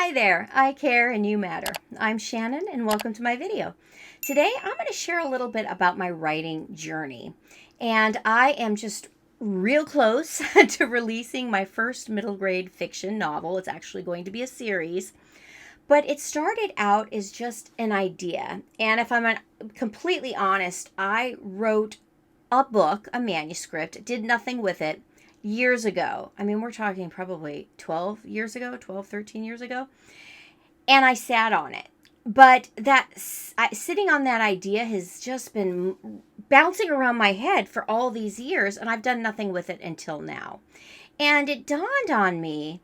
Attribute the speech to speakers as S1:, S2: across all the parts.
S1: Hi there, I care and you matter. I'm Shannon and welcome to my video. Today I'm going to share a little bit about my writing journey. And I am just real close to releasing my first middle grade fiction novel. It's actually going to be a series. But it started out as just an idea. And if I'm completely honest, I wrote a book, a manuscript, did nothing with it years ago. I mean, we're talking probably 12 years ago, 12, 13 years ago. And I sat on it. But sitting on that idea has just been bouncing around my head for all these years, and I've done nothing with it until now. And it dawned on me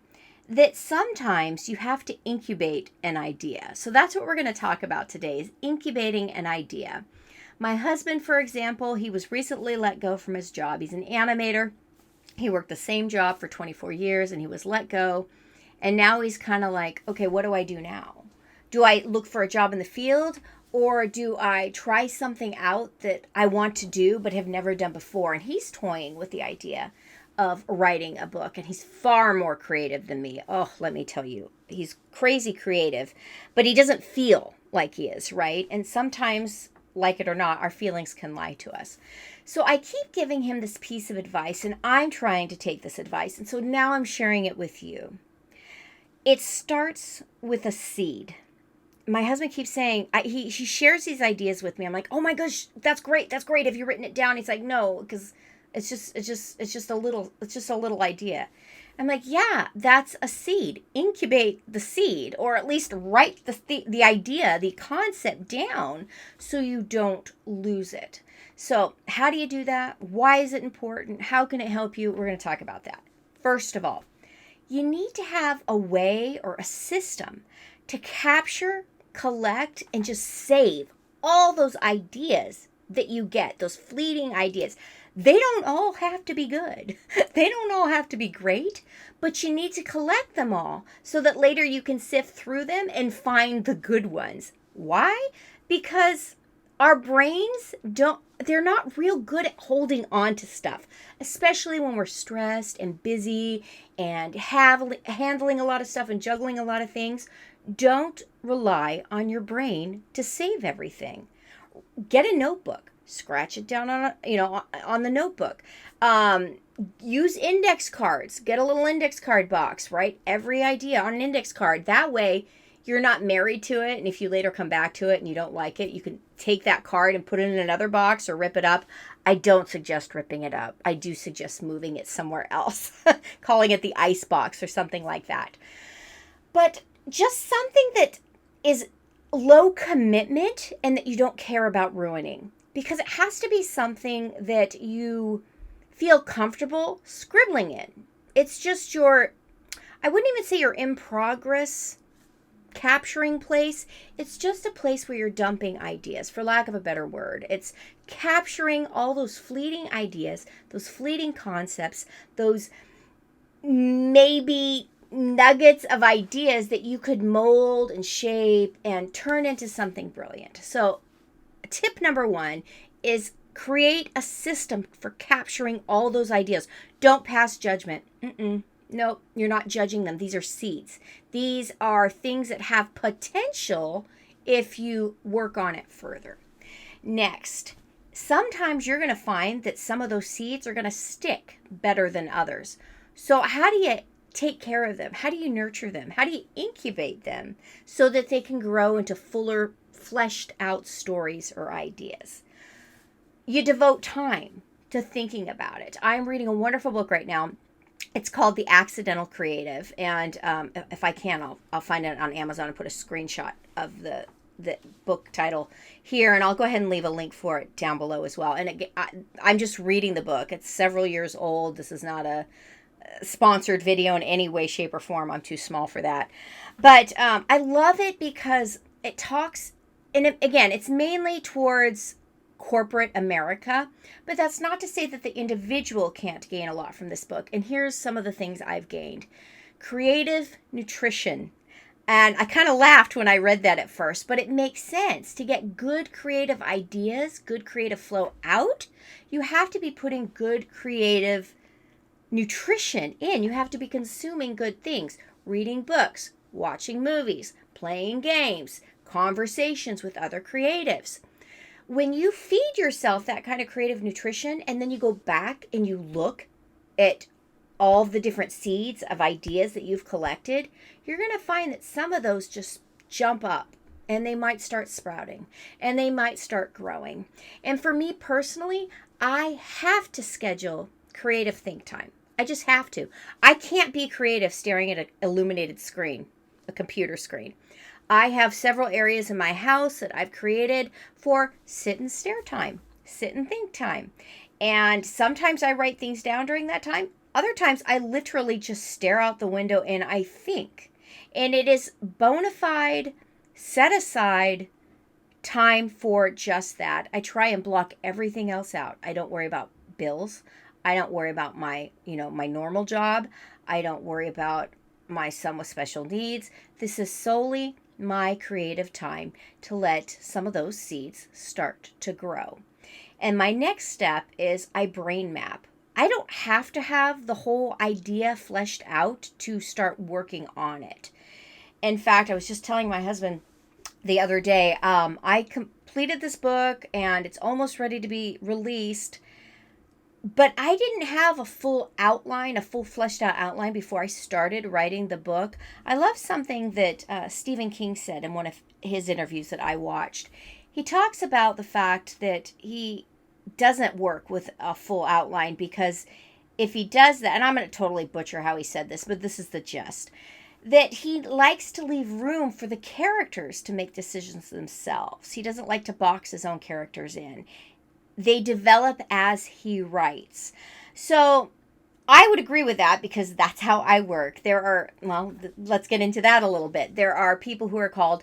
S1: that sometimes you have to incubate an idea. So that's what we're going to talk about today, is incubating an idea. My husband, for example, he was recently let go from his job. He's an animator. He worked the same job for 24 years and he was let go. And now he's kind of like, okay, what do I do now? Do I look for a job in the field, or do I try something out that I want to do but have never done before? And he's toying with the idea of writing a book, and he's far more creative than me. Oh, let me tell you, he's crazy creative, but he doesn't feel like he is, right? And sometimes, like it or not, our feelings can lie to us. So I keep giving him this piece of advice, and I'm trying to take this advice, and so now I'm sharing it with you. It starts with a seed. My husband keeps saying, he shares these ideas with me. I'm like, oh my gosh, that's great. That's great. Have you written it down? He's like, no, because it's just a little idea. I'm like, yeah, that's a seed. Incubate the seed, or at least write the idea, the concept down so you don't lose it. So how do you do that? Why is it important? How can it help you? We're going to talk about that. First of all, you need to have a way or a system to capture, collect, and just save all those ideas that you get, those fleeting ideas. They don't all have to be good. They don't all have to be great, but you need to collect them all so that later you can sift through them and find the good ones. Why? Because our brains they're not real good at holding on to stuff, especially when we're stressed and busy and handling a lot of stuff and juggling a lot of things. Don't rely on your brain to save everything. Get a notebook. Scratch it down on the notebook. Use index cards. Get a little index card box. Write every idea on an index card. That way, you're not married to it, and if you later come back to it and you don't like it, you can take that card and put it in another box or rip it up. I don't suggest ripping it up. I do suggest moving it somewhere else, calling it the ice box or something like that. But just something that is low commitment and that you don't care about ruining, because it has to be something that you feel comfortable scribbling in. It's just I wouldn't even say your in progress capturing place. It's just a place where you're dumping ideas, for lack of a better word. It's capturing all those fleeting ideas, those fleeting concepts, those maybe nuggets of ideas that you could mold and shape and turn into something brilliant. So tip number one is create a system for capturing all those ideas. Don't pass judgment. Nope, you're not judging them. These are seeds. These are things that have potential if you work on it further. Next, sometimes you're going to find that some of those seeds are going to stick better than others. So how do you take care of them? How do you nurture them? How do you incubate them so that they can grow into fuller, fleshed out stories or ideas? You devote time to thinking about it. I'm reading a wonderful book right now. It's called The Accidental Creative, and if I can, I'll find it on Amazon and put a screenshot of the book title here, and I'll go ahead and leave a link for it down below as well. And I'm just reading the book. It's several years old. This is not a sponsored video in any way, shape, or form. I'm too small for that. But I love it because it talks, and again, it's mainly towards corporate America, but that's not to say that the individual can't gain a lot from this book. And here's some of the things I've gained. Creative nutrition. And I kind of laughed when I read that at first, but it makes sense. To get good creative ideas, good creative flow out, you have to be putting good creative nutrition in. You have to be consuming good things, reading books, watching movies, playing games, conversations with other creatives. When you feed yourself that kind of creative nutrition and then you go back and you look at all the different seeds of ideas that you've collected, you're going to find that some of those just jump up and they might start sprouting and they might start growing. And for me personally, I have to schedule creative think time. I just have to. I can't be creative staring at an illuminated screen, a computer screen. I have several areas in my house that I've created for sit and stare time, sit and think time. And sometimes I write things down during that time. Other times I literally just stare out the window and I think. And it is bona fide, set aside time for just that. I try and block everything else out. I don't worry about bills. I don't worry about my normal job. I don't worry about my son with special needs. This is solely my creative time to let some of those seeds start to grow. And my next step is I brain map. I don't have to have the whole idea fleshed out to start working on it. In fact, I was just telling my husband the other day, I completed this book and it's almost ready to be released. But I didn't have a full outline, a full fleshed out outline before I started writing the book. I love something that Stephen King said in one of his interviews that I watched. He talks about the fact that he doesn't work with a full outline because if he does that, and I'm going to totally butcher how he said this, but this is the gist, that he likes to leave room for the characters to make decisions themselves. He doesn't like to box his own characters in. They develop as he writes. So I would agree with that because that's how I work. There are, let's get into that a little bit. There are people who are called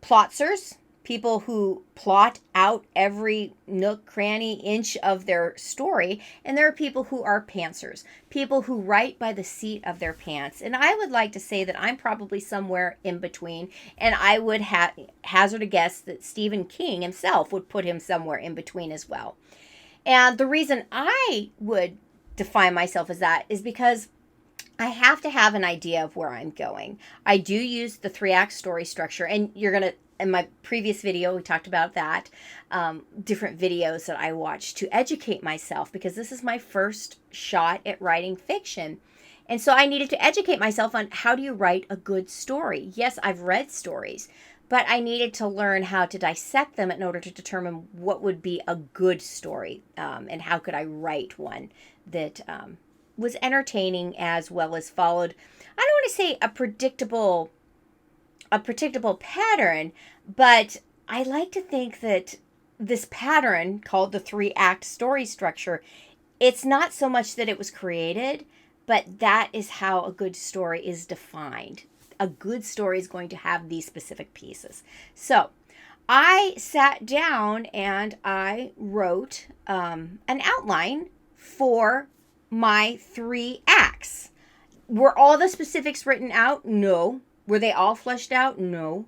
S1: plotzers, people who plot out every nook, cranny, inch of their story. And there are people who are pantsers, people who write by the seat of their pants. And I would like to say that I'm probably somewhere in between. And I would hazard a guess that Stephen King himself would put him somewhere in between as well. And the reason I would define myself as that is because I have to have an idea of where I'm going. I do use the 3-act story structure, and in my previous video, we talked about that, different videos that I watched to educate myself because this is my first shot at writing fiction. And so I needed to educate myself on how do you write a good story. Yes, I've read stories, but I needed to learn how to dissect them in order to determine what would be a good story and how could I write one that was entertaining as well as followed, I don't want to say a predictable pattern, but I like to think that this pattern called the 3-act story structure, it's not so much that it was created, but that is how a good story is defined. A good story is going to have these specific pieces. So I sat down and I wrote an outline for my 3 acts. Were all the specifics written out? No. Were they all fleshed out? No.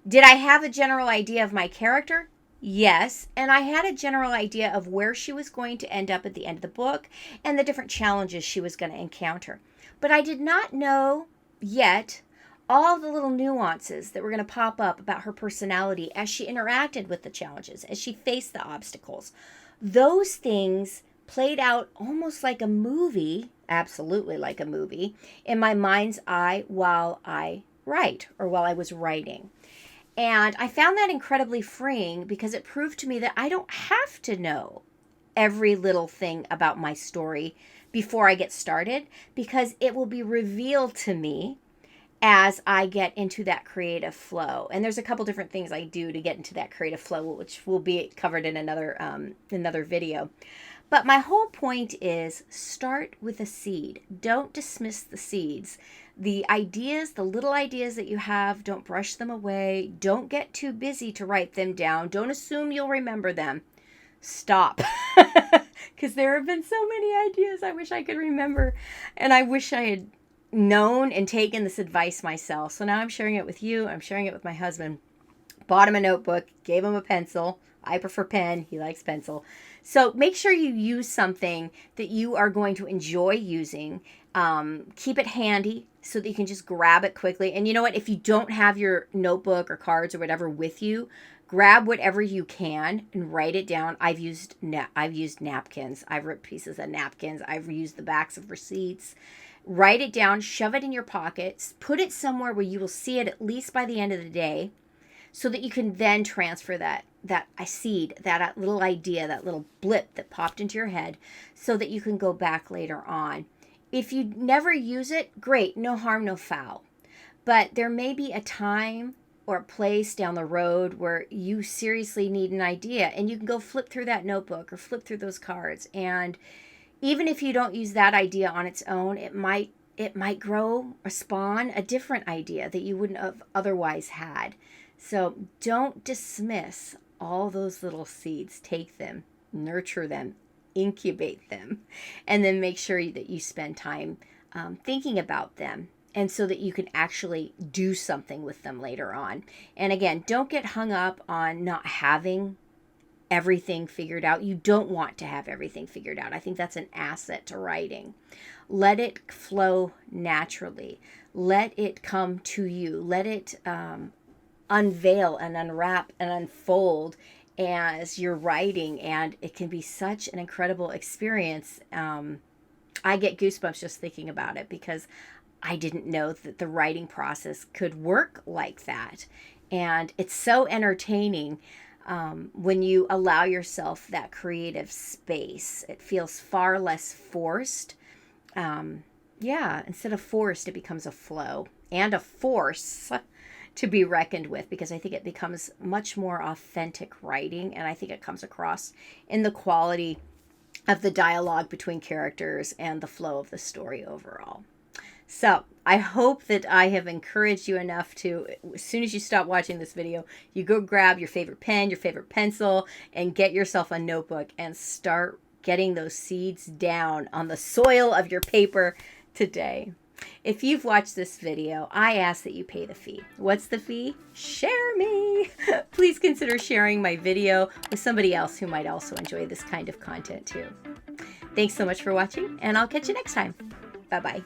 S1: Did I have a general idea of my character? Yes. And I had a general idea of where she was going to end up at the end of the book and the different challenges she was going to encounter. But I did not know yet all the little nuances that were going to pop up about her personality as she interacted with the challenges, as she faced the obstacles. Those things played out almost like a movie, absolutely like a movie, in my mind's eye while I write or while I was writing. And I found that incredibly freeing because it proved to me that I don't have to know every little thing about my story before I get started because it will be revealed to me as I get into that creative flow. And there's a couple different things I do to get into that creative flow, which will be covered in another video. But my whole point is start with a seed. Don't dismiss the seeds. The ideas, the little ideas that you have, don't brush them away. Don't get too busy to write them down. Don't assume you'll remember them. Stop. Because there have been so many ideas I wish I could remember. And I wish I had known and taken this advice myself. So now I'm sharing it with you. I'm sharing it with my husband. Bought him a notebook, gave him a pencil. I prefer pen. He likes pencil. So make sure you use something that you are going to enjoy using. Keep it handy. so that you can just grab it quickly. And you know what? If you don't have your notebook or cards or whatever with you, grab whatever you can and write it down. I've used napkins. I've ripped pieces of napkins. I've used the backs of receipts. Write it down, shove it in your pockets, put it somewhere where you will see it at least by the end of the day, so that you can then transfer that seed, that little idea, that little blip that popped into your head, so that you can go back later on. If you never use it, great, no harm, no foul. But there may be a time or a place down the road where you seriously need an idea, and you can go flip through that notebook or flip through those cards. And even if you don't use that idea on its own, it might grow or spawn a different idea that you wouldn't have otherwise had. So don't dismiss all those little seeds. Take them, nurture them, incubate them, and then make sure that you spend time thinking about them, and so that you can actually do something with them later on. And again, don't get hung up on not having everything figured out. You don't want to have everything figured out. I think that's an asset to writing. Let it flow naturally. Let it come to you. Let it unveil and unwrap and unfold as you're writing, and it can be such an incredible experience. I get goosebumps just thinking about it, because I didn't know that the writing process could work like that. And it's so entertaining when you allow yourself that creative space. It feels far less forced. Instead of forced, it becomes a flow and a force to be reckoned with, because I think it becomes much more authentic writing, and I think it comes across in the quality of the dialogue between characters and the flow of the story overall. So I hope that I have encouraged you enough to, as soon as you stop watching this video, you go grab your favorite pen, your favorite pencil, and get yourself a notebook and start getting those seeds down on the soil of your paper today. If you've watched this video, I ask that you pay the fee. What's the fee? Share me. Please consider sharing my video with somebody else who might also enjoy this kind of content too. Thanks so much for watching, and I'll catch you next time. Bye-bye.